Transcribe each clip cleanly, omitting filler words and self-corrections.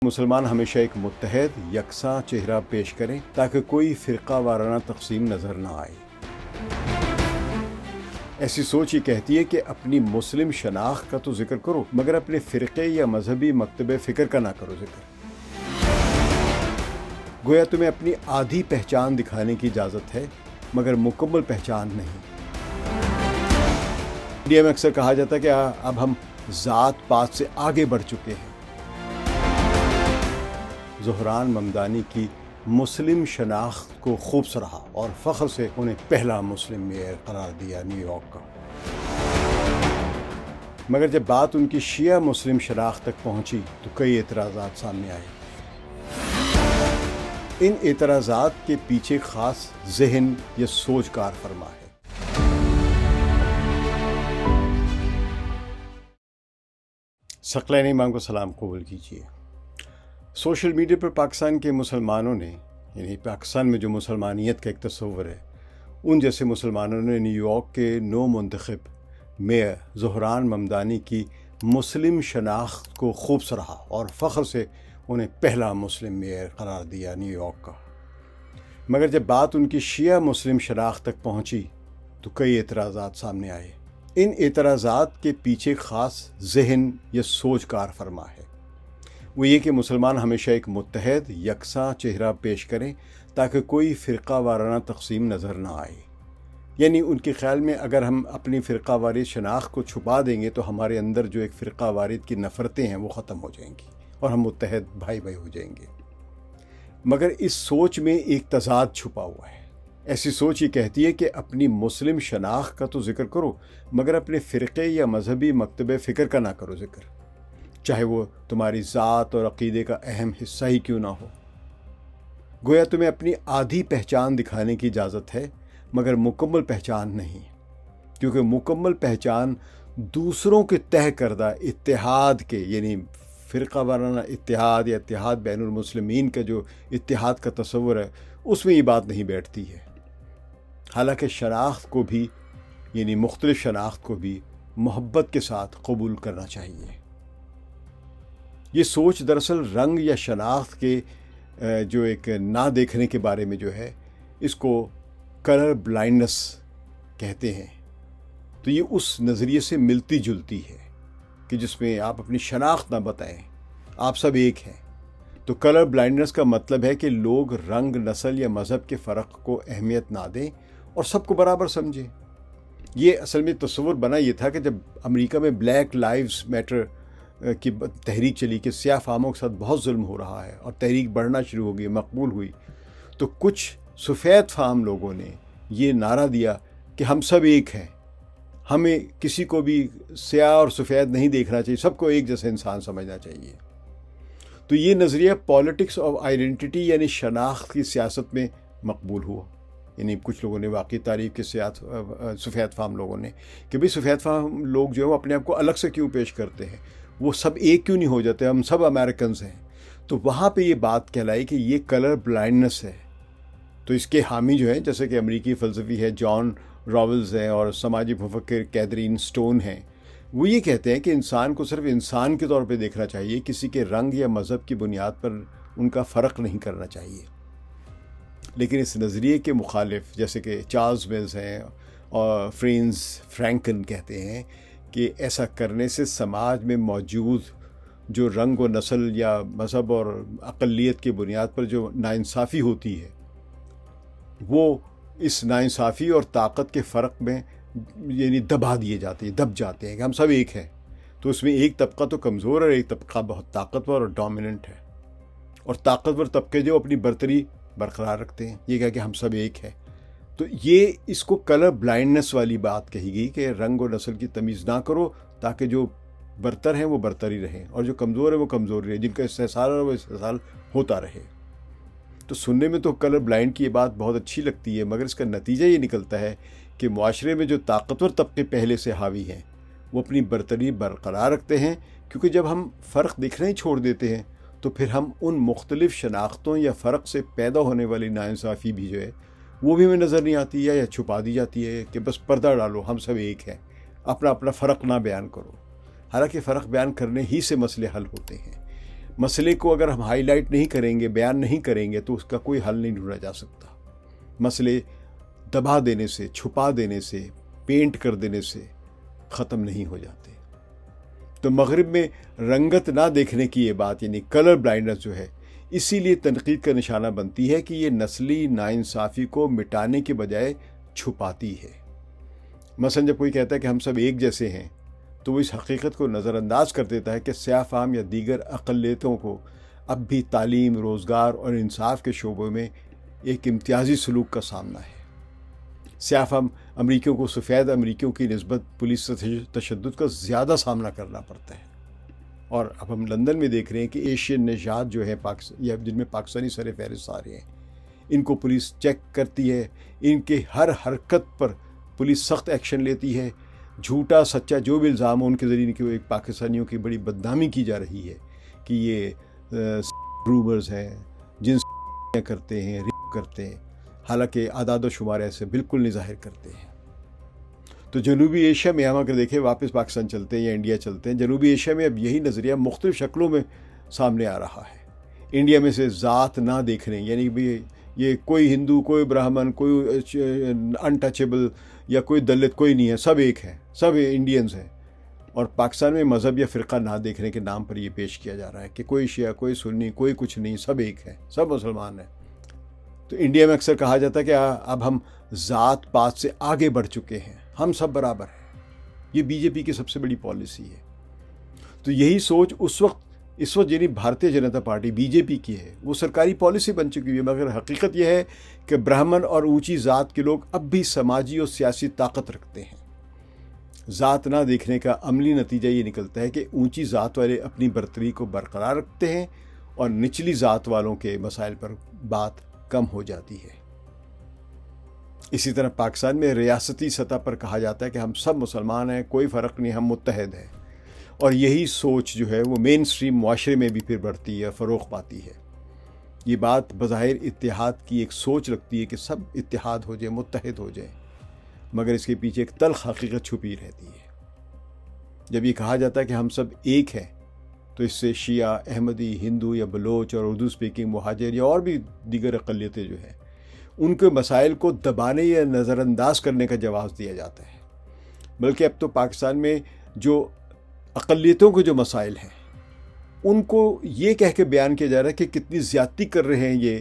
مسلمان ہمیشہ ایک متحد یکساں چہرہ پیش کریں تاکہ کوئی فرقہ وارانہ تقسیم نظر نہ آئے۔ ایسی سوچ یہ کہتی ہے کہ اپنی مسلم شناخت کا تو ذکر کرو مگر اپنے فرقے یا مذہبی مکتب فکر کا نہ کرو ذکر۔ گویا تمہیں اپنی آدھی پہچان دکھانے کی اجازت ہے مگر مکمل پہچان نہیں۔ انڈیا میں اکثر کہا جاتا ہے کہ اب ہم ذات پات سے آگے بڑھ چکے ہیں۔ زہران ممدانی کی مسلم شناخت کو خوب سراہا اور فخر سے انہیں پہلا مسلم میئر قرار دیا نیو یارک کا۔ مگر جب بات ان کی شیعہ مسلم شناخت تک پہنچی تو کئی اعتراضات سامنے آئے۔ ان اعتراضات کے پیچھے خاص ذہن یا سوچ کار فرما ہے۔ ثقلین امام کو سلام قبول کیجیے۔ سوشل میڈیا پر پاکستان کے مسلمانوں نے، یعنی پاکستان میں جو مسلمانیت کا ایک تصور ہے، ان جیسے مسلمانوں نے نیو یارک کے نو منتخب میئر زہران ممدانی کی مسلم شناخت کو خوب سراہا اور فخر سے انہیں پہلا مسلم میئر قرار دیا نیو یارک کا۔ مگر جب بات ان کی شیعہ مسلم شناخت تک پہنچی تو کئی اعتراضات سامنے آئے۔ ان اعتراضات کے پیچھے خاص ذہن یا سوچ کار فرما ہے۔ وہ یہ کہ مسلمان ہمیشہ ایک متحد یکساں چہرہ پیش کریں تاکہ کوئی فرقہ وارانہ تقسیم نظر نہ آئے۔ یعنی ان کے خیال میں اگر ہم اپنی فرقہ واری شناخت کو چھپا دیں گے تو ہمارے اندر جو ایک فرقہ واریت کی نفرتیں ہیں وہ ختم ہو جائیں گی اور ہم متحد بھائی بھائی ہو جائیں گے۔ مگر اس سوچ میں ایک تضاد چھپا ہوا ہے۔ ایسی سوچ یہ کہتی ہے کہ اپنی مسلم شناخت کا تو ذکر کرو مگر اپنے فرقے یا مذہبی مکتب فکر کا نہ کرو ذکر، چاہے وہ تمہاری ذات اور عقیدے کا اہم حصہ ہی کیوں نہ ہو۔ گویا تمہیں اپنی آدھی پہچان دکھانے کی اجازت ہے مگر مکمل پہچان نہیں، کیونکہ مکمل پہچان دوسروں کے طے کردہ اتحاد کے، یعنی فرقہ وارانہ اتحاد یا اتحاد بین المسلمین کا جو اتحاد کا تصور ہے اس میں یہ بات نہیں بیٹھتی ہے۔ حالانکہ شناخت کو بھی، یعنی مختلف شناخت کو بھی محبت کے ساتھ قبول کرنا چاہیے۔ یہ سوچ دراصل رنگ یا شناخت کے جو ایک نہ دیکھنے کے بارے میں جو ہے، اس کو کلر بلائنڈنس کہتے ہیں۔ تو یہ اس نظریے سے ملتی جلتی ہے کہ جس میں آپ اپنی شناخت نہ بتائیں، آپ سب ایک ہیں۔ تو کلر بلائنڈنس کا مطلب ہے کہ لوگ رنگ، نسل یا مذہب کے فرق کو اہمیت نہ دیں اور سب کو برابر سمجھیں۔ یہ اصل میں تصور بنا یہ تھا کہ جب امریکہ میں بلیک لائیوز میٹر کی تحریک چلی کہ سیاہ فاموں کے ساتھ بہت ظلم ہو رہا ہے اور تحریک بڑھنا شروع ہو گئی، مقبول ہوئی، تو کچھ سفید فام لوگوں نے یہ نعرہ دیا کہ ہم سب ایک ہیں، ہمیں کسی کو بھی سیاہ اور سفید نہیں دیکھنا چاہیے، سب کو ایک جیسا انسان سمجھنا چاہیے۔ تو یہ نظریہ پالیٹکس آف آئیڈینٹی یعنی شناخت کی سیاست میں مقبول ہوا۔ یعنی کچھ لوگوں نے واقعی تعریف کی سفید فام لوگوں نے کہ بھئی سفید فام لوگ جو ہیں وہ اپنے آپ کو الگ سے کیوں پیش کرتے ہیں، وہ سب ایک کیوں نہیں ہو جاتے، ہم سب امریکنز ہیں۔ تو وہاں پہ یہ بات کہلائی کہ یہ کلر بلائنڈنس ہے۔ تو اس کے حامی جو ہیں، جیسے کہ امریکی فلسفی ہے جان راولز ہیں اور سماجی مفکر کیتھرین سٹون ہیں، وہ یہ کہتے ہیں کہ انسان کو صرف انسان کے طور پہ دیکھنا چاہیے، کسی کے رنگ یا مذہب کی بنیاد پر ان کا فرق نہیں کرنا چاہیے۔ لیکن اس نظریے کے مخالف جیسے کہ چارلز ملز ہیں اور فرینکن کہتے ہیں کہ ایسا کرنے سے سماج میں موجود جو رنگ و نسل یا مذہب اور اقلیت کی بنیاد پر جو ناانصافی ہوتی ہے، وہ اس ناانصافی اور طاقت کے فرق میں یعنی دبا دیے جاتے ہیں، دب جاتے ہیں کہ ہم سب ایک ہیں۔ تو اس میں ایک طبقہ تو کمزور اور ایک طبقہ بہت طاقتور اور ڈومیننٹ ہے، اور طاقتور طبقے جو اپنی برتری برقرار رکھتے ہیں، یہ کہا کہ ہم سب ایک ہیں۔ تو یہ اس کو کلر بلائنڈنس والی بات کہی گئی کہ رنگ و نسل کی تمیز نہ کرو تاکہ جو برتر ہیں وہ برتر ہی رہیں اور جو کمزور ہیں وہ کمزور رہیں، جن کا استحصال ہے وہ استحصال ہوتا رہے۔ تو سننے میں تو کلر بلائنڈ کی یہ بات بہت اچھی لگتی ہے، مگر اس کا نتیجہ یہ نکلتا ہے کہ معاشرے میں جو طاقتور طبقے پہلے سے حاوی ہیں وہ اپنی برتری برقرار رکھتے ہیں، کیونکہ جب ہم فرق دکھنا ہی چھوڑ دیتے ہیں تو پھر ہم ان مختلف شناختوں یا فرق سے پیدا ہونے والی ناانصافی بھی جو ہے وہ بھی ہمیں نظر نہیں آتی ہے یا چھپا دی جاتی ہے کہ بس پردہ ڈالو، ہم سب ایک ہیں، اپنا اپنا فرق نہ بیان کرو۔ حالانکہ فرق بیان کرنے ہی سے مسئلے حل ہوتے ہیں۔ مسئلے کو اگر ہم ہائی لائٹ نہیں کریں گے، بیان نہیں کریں گے، تو اس کا کوئی حل نہیں ڈھونڈا جا سکتا۔ مسئلے دبا دینے سے، چھپا دینے سے، پینٹ کر دینے سے ختم نہیں ہو جاتے۔ تو مغرب میں رنگت نہ دیکھنے کی یہ بات، یعنی کلر بلائنڈنس جو ہے، اسی لیے تنقید کا نشانہ بنتی ہے کہ یہ نسلی ناانصافی کو مٹانے کے بجائے چھپاتی ہے۔ مثلا جب کوئی کہتا ہے کہ ہم سب ایک جیسے ہیں، تو وہ اس حقیقت کو نظر انداز کر دیتا ہے کہ سیاہ فام یا دیگر اقلیتوں کو اب بھی تعلیم، روزگار اور انصاف کے شعبوں میں ایک امتیازی سلوک کا سامنا ہے۔ سیاہ فام امریکیوں کو سفید امریکیوں کی نسبت پولیس تشدد کا زیادہ سامنا کرنا پڑتا ہے۔ اور اب ہم لندن میں دیکھ رہے ہیں کہ ایشین نژاد جو ہے یا جن میں پاکستانی سر فہرست آ رہے ہیں، ان کو پولیس چیک کرتی ہے، ان کے ہر حرکت پر پولیس سخت ایکشن لیتی ہے۔ جھوٹا سچا جو بھی الزام ہو، ان کے ذریعے کہ ایک پاکستانیوں کی بڑی بدنامی کی جا رہی ہے کہ یہ رومرز ہیں، جنس کرتے ہیں، ریپ کرتے ہیں، حالانکہ اعداد و شمار ایسے بالکل نہیں ظاہر کرتے ہیں۔ تو جنوبی ایشیا میں ہم اگر دیکھیں، واپس پاکستان چلتے ہیں یا انڈیا چلتے ہیں، جنوبی ایشیا میں اب یہی نظریہ مختلف شکلوں میں سامنے آ رہا ہے۔ انڈیا میں سے ذات نہ دیکھنے، یعنی بھی یہ کوئی ہندو، کوئی برہمن، کوئی انٹچیبل یا کوئی دلت کوئی نہیں ہے، سب ایک ہے، سب انڈینز ہیں۔ اور پاکستان میں مذہب یا فرقہ نہ دیکھنے کے نام پر یہ پیش کیا جا رہا ہے کہ کوئی شیعہ، کوئی سنی، کوئی کچھ نہیں، سب ایک ہے، سب مسلمان ہیں۔ تو انڈیا میں اکثر کہا جاتا ہے کہ اب ہم ذات پات سے آگے بڑھ چکے ہیں، ہم سب برابر ہیں۔ یہ بی جے پی کی سب سے بڑی پالیسی ہے۔ تو یہی سوچ اس وقت یعنی Bharatiya Janata party B J پی کی ہے، وہ سرکاری پالیسی بن چکی ہے، مگر حقیقت یہ ہے کہ برہمن اور اونچی ذات کے لوگ اب بھی سماجی اور سیاسی طاقت رکھتے ہیں۔ ذات نہ دیکھنے کا عملی نتیجہ یہ نکلتا ہے کہ اونچی ذات والے اپنی برتری کو برقرار رکھتے ہیں اور نچلی ذات والوں کے مسائل پر بات کم ہو جاتی ہے۔ اسی طرح پاکستان میں ریاستی سطح پر کہا جاتا ہے کہ ہم سب مسلمان ہیں، کوئی فرق نہیں، ہم متحد ہیں، اور یہی سوچ جو ہے وہ مین سٹریم معاشرے میں بھی پھر بڑھتی ہے، فروغ پاتی ہے۔ یہ بات بظاہر اتحاد کی ایک سوچ لگتی ہے کہ سب اتحاد ہو جائے، متحد ہو جائے، مگر اس کے پیچھے ایک تلخ حقیقت چھپی رہتی ہے۔ جب یہ کہا جاتا ہے کہ ہم سب ایک ہیں، تو اس سے شیعہ، احمدی، ہندو یا بلوچ اور اردو اسپیکنگ مہاجر یا اور بھی دیگر اقلیتیں جو ہیں، ان کے مسائل کو دبانے یا نظر انداز کرنے کا جواز دیا جاتا ہے۔ بلکہ اب تو پاکستان میں جو اقلیتوں کے جو مسائل ہیں، ان کو یہ کہہ کے بیان کیا جا رہا ہے کہ کتنی زیادتی کر رہے ہیں یہ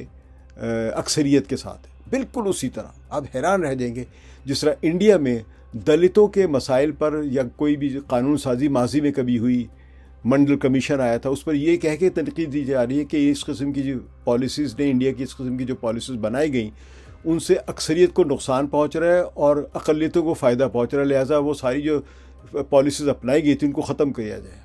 اکثریت کے ساتھ۔ بالکل اسی طرح آپ حیران رہ جائیں گے، جس طرح انڈیا میں دلتوں کے مسائل پر یا کوئی بھی قانون سازی ماضی میں کبھی ہوئی، منڈل کمیشن آیا تھا، اس پر یہ کہہ کے تنقید دی جا رہی ہے کہ اس قسم کی جو پالیسیز نے، انڈیا کی اس قسم کی جو پالیسیز بنائی گئیں، ان سے اکثریت کو نقصان پہنچ رہا ہے اور اقلیتوں کو فائدہ پہنچ رہا ہے، لہٰذا وہ ساری جو پالیسیز اپنائی گئی تھی ان کو ختم کیا جائے۔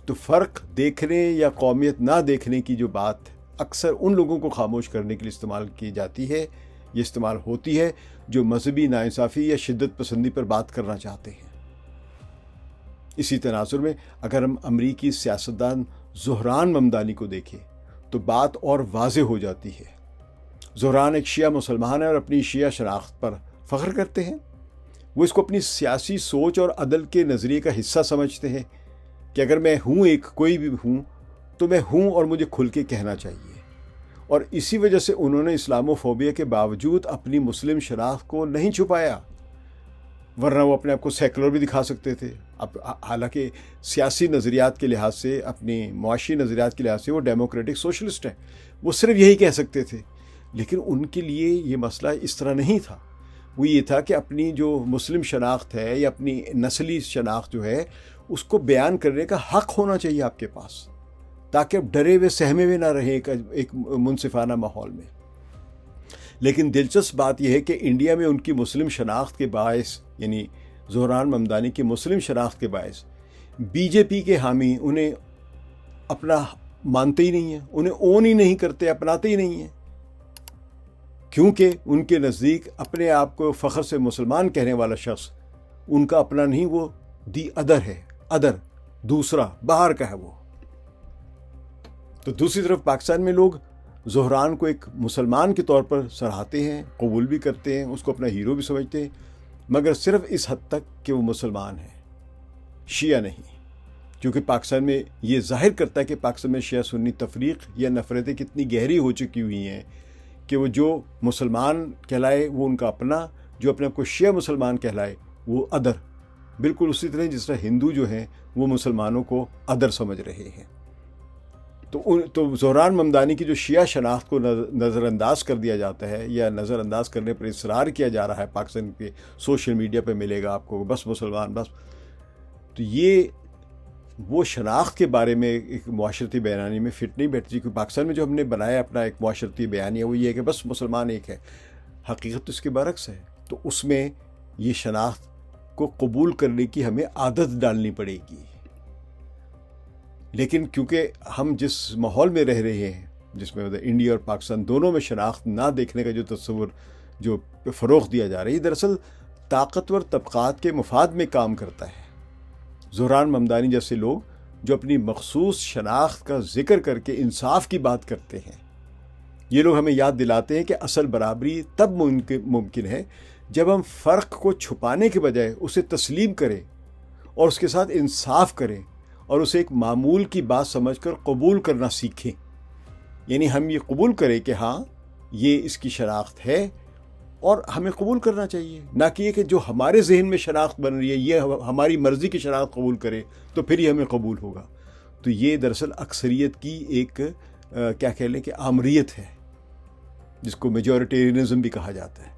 تو فرق دیکھنے یا قومیت نہ دیکھنے کی جو بات اکثر ان لوگوں کو خاموش کرنے کے لیے استعمال کی جاتی ہے، یہ استعمال ہوتی ہے جو مذہبی ناانصافی یا شدت پسندی پر بات کرنا چاہتے ہیں۔ اسی تناظر میں اگر ہم امریکی سیاستدان زہران ممدانی کو دیکھیں تو بات اور واضح ہو جاتی ہے۔ زہران ایک شیعہ مسلمان ہے اور اپنی شیعہ شناخت پر فخر کرتے ہیں۔ وہ اس کو اپنی سیاسی سوچ اور عدل کے نظریے کا حصہ سمجھتے ہیں کہ اگر میں ہوں، ایک کوئی بھی ہوں، تو میں ہوں اور مجھے کھل کے کہنا چاہیے۔ اور اسی وجہ سے انہوں نے اسلامو فوبیا کے باوجود اپنی مسلم شناخت کو نہیں چھپایا، ورنہ وہ اپنے آپ کو سیکولر بھی دکھا سکتے تھے۔ اب حالانکہ سیاسی نظریات کے لحاظ سے، اپنی معاشی نظریات کے لحاظ سے وہ ڈیموکریٹک سوشلسٹ ہیں، وہ صرف یہی کہہ سکتے تھے۔ لیکن ان کے لیے یہ مسئلہ اس طرح نہیں تھا۔ وہ یہ تھا کہ اپنی جو مسلم شناخت ہے یا اپنی نسلی شناخت جو ہے، اس کو بیان کرنے کا حق ہونا چاہیے آپ کے پاس، تاکہ آپ ڈرے ہوئے سہمے ہوئے نہ رہیں ایک منصفانہ ماحول میں۔ لیکن دلچسپ بات یہ ہے کہ انڈیا میں ان کی مسلم شناخت کے باعث، یعنی زہران ممدانی کی مسلم شناخت کے باعث، بی جے پی کے حامی انہیں اپنا مانتے ہی نہیں ہیں، انہیں اون ہی نہیں کرتے، اپناتے ہی نہیں ہیں، کیونکہ ان کے نزدیک اپنے آپ کو فخر سے مسلمان کہنے والا شخص ان کا اپنا نہیں، وہ دی ادر ہے، ادر، دوسرا، باہر کا ہے وہ۔ تو دوسری طرف پاکستان میں لوگ زہران کو ایک مسلمان کے طور پر سراہتے ہیں، قبول بھی کرتے ہیں، اس کو اپنا ہیرو بھی سمجھتے ہیں، مگر صرف اس حد تک کہ وہ مسلمان ہیں، شیعہ نہیں۔ کیونکہ پاکستان میں یہ ظاہر کرتا ہے کہ پاکستان میں شیعہ سنی تفریق یا نفرتیں کتنی گہری ہو چکی ہوئی ہیں کہ وہ جو مسلمان کہلائے وہ ان کا اپنا، جو اپنے آپ کو شیعہ مسلمان کہلائے وہ ادر، بالکل اسی طرح جس طرح ہندو جو ہیں وہ مسلمانوں کو ادر سمجھ رہے ہیں۔ تو زہران ممدانی کی جو شیعہ شناخت کو نظر انداز کر دیا جاتا ہے یا نظر انداز کرنے پر اصرار کیا جا رہا ہے پاکستان کے سوشل میڈیا پہ ملے گا آپ کو بس مسلمان بس، تو یہ وہ شناخت کے بارے میں ایک معاشرتی بیانیے میں فٹ نہیں بیٹھتی، کیونکہ پاکستان میں جو ہم نے بنایا اپنا ایک معاشرتی بیانیہ وہ یہ ہے کہ بس مسلمان ایک ہے، حقیقت تو اس کے برعکس ہے۔ تو اس میں یہ شناخت کو قبول کرنے کی ہمیں عادت ڈالنی پڑے گی، لیکن کیونکہ ہم جس ماحول میں رہ رہے ہیں جس میں انڈیا اور پاکستان دونوں میں شناخت نہ دیکھنے کا جو تصور جو فروغ دیا جا رہا ہے، یہ دراصل طاقتور طبقات کے مفاد میں کام کرتا ہے۔ زہران ممدانی جیسے لوگ جو اپنی مخصوص شناخت کا ذکر کر کے انصاف کی بات کرتے ہیں، یہ لوگ ہمیں یاد دلاتے ہیں کہ اصل برابری تب ممکن ہے جب ہم فرق کو چھپانے کے بجائے اسے تسلیم کریں اور اس کے ساتھ انصاف کریں اور اسے ایک معمول کی بات سمجھ کر قبول کرنا سیکھیں۔ یعنی ہم یہ قبول کریں کہ ہاں یہ اس کی شناخت ہے اور ہمیں قبول کرنا چاہیے، نہ کہ یہ کہ جو ہمارے ذہن میں شناخت بن رہی ہے یہ ہماری مرضی کی شناخت قبول کرے تو پھر یہ ہمیں قبول ہوگا۔ تو یہ دراصل اکثریت کی ایک کیا کہہ لیں کہ آمریت ہے، جس کو میجورٹیرینزم بھی کہا جاتا ہے۔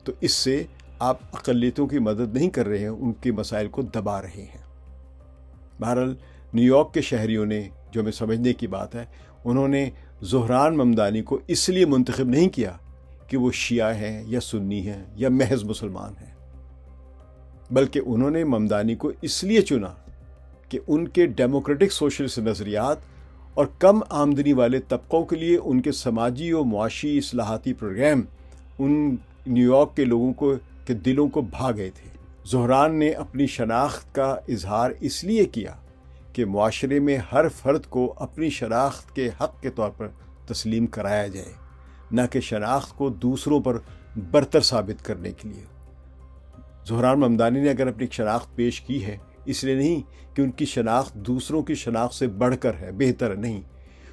تو اس سے آپ اقلیتوں کی مدد نہیں کر رہے ہیں، ان کے مسائل کو دبا رہے ہیں۔ بہرحال نیو یارک کے شہریوں نے جو ہمیں سمجھنے کی بات ہے، انہوں نے زہران ممدانی کو اس لیے منتخب نہیں کیا کہ وہ شیعہ ہیں یا سنی ہیں یا محض مسلمان ہیں، بلکہ انہوں نے ممدانی کو اس لیے چنا کہ ان کے ڈیموکریٹک سوشلسٹ نظریات اور کم آمدنی والے طبقوں کے لیے ان کے سماجی و معاشی اصلاحاتی پروگرام ان نیو یارک کے لوگوں کے دلوں کو بھا گئے تھے۔ زہران نے اپنی شناخت کا اظہار اس لیے کیا کہ معاشرے میں ہر فرد کو اپنی شناخت کے حق کے طور پر تسلیم کرایا جائے، نہ کہ شناخت کو دوسروں پر برتر ثابت کرنے کے لیے۔ زہران ممدانی نے اگر اپنی شناخت پیش کی ہے اس لیے نہیں کہ ان کی شناخت دوسروں کی شناخت سے بڑھ کر ہے، بہتر نہیں۔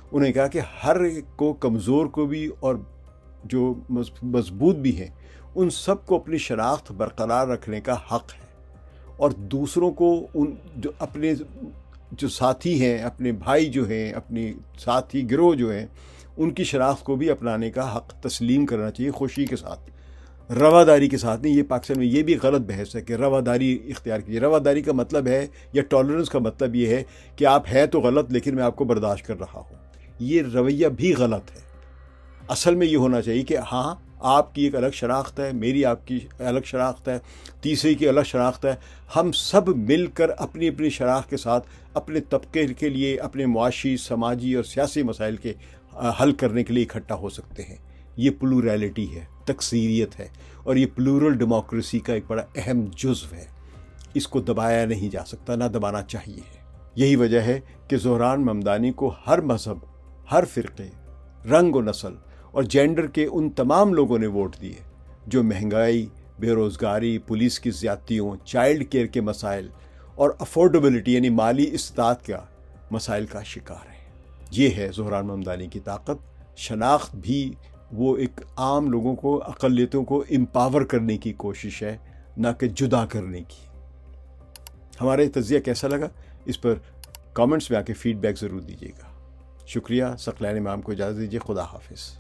انہوں نے کہا کہ ہر ایک کو، کمزور کو بھی اور جو مضبوط بھی ہیں، ان سب کو اپنی شناخت برقرار رکھنے کا حق ہے، اور دوسروں کو ان جو اپنے جو ساتھی ہیں، اپنے بھائی جو ہیں، اپنی ساتھی گروہ جو ہیں، ان کی شناخت کو بھی اپنانے کا حق تسلیم کرنا چاہیے، خوشی کے ساتھ، رواداری کے ساتھ نہیں۔ یہ پاکستان میں یہ بھی غلط بحث ہے کہ رواداری اختیار کیجیے۔ رواداری کا مطلب ہے یا ٹالرنس کا مطلب یہ ہے کہ آپ ہیں تو غلط لیکن میں آپ کو برداشت کر رہا ہوں۔ یہ رویہ بھی غلط ہے۔ اصل میں یہ ہونا چاہیے کہ ہاں آپ کی ایک الگ شناخت ہے، میری آپ کی الگ شناخت ہے، تیسری کی الگ شناخت ہے، ہم سب مل کر اپنی اپنی شناخت کے ساتھ اپنے طبقے کے لیے، اپنے معاشی، سماجی اور سیاسی مسائل کے حل کرنے کے لیے اکٹھا ہو سکتے ہیں۔ یہ پلورلٹی ہے، تکثیریت ہے، اور یہ پلورل ڈیموکریسی کا ایک بڑا اہم جزو ہے۔ اس کو دبایا نہیں جا سکتا، نہ دبانا چاہیے۔ یہی وجہ ہے کہ زہران ممدانی کو ہر مذہب، ہر فرقے، رنگ و نسل اور جینڈر کے ان تمام لوگوں نے ووٹ دیے جو مہنگائی، بے روزگاری، پولیس کی زیادتیوں، چائلڈ کیئر کے مسائل اور افورڈیبلٹی یعنی مالی استطاعت کا مسائل کا شکار ہیں۔ یہ ہے زہران ممدانی کی طاقت۔ شناخت بھی وہ ایک عام لوگوں کو، اقلیتوں کو امپاور کرنے کی کوشش ہے، نہ کہ جدا کرنے کی۔ ہمارا یہ تجزیہ کیسا لگا اس پر کامنٹس میں آ کے فیڈ بیک ضرور دیجیے گا۔ شکریہ۔ ثقلین امام کو اجازت دیجیے۔ خدا حافظ۔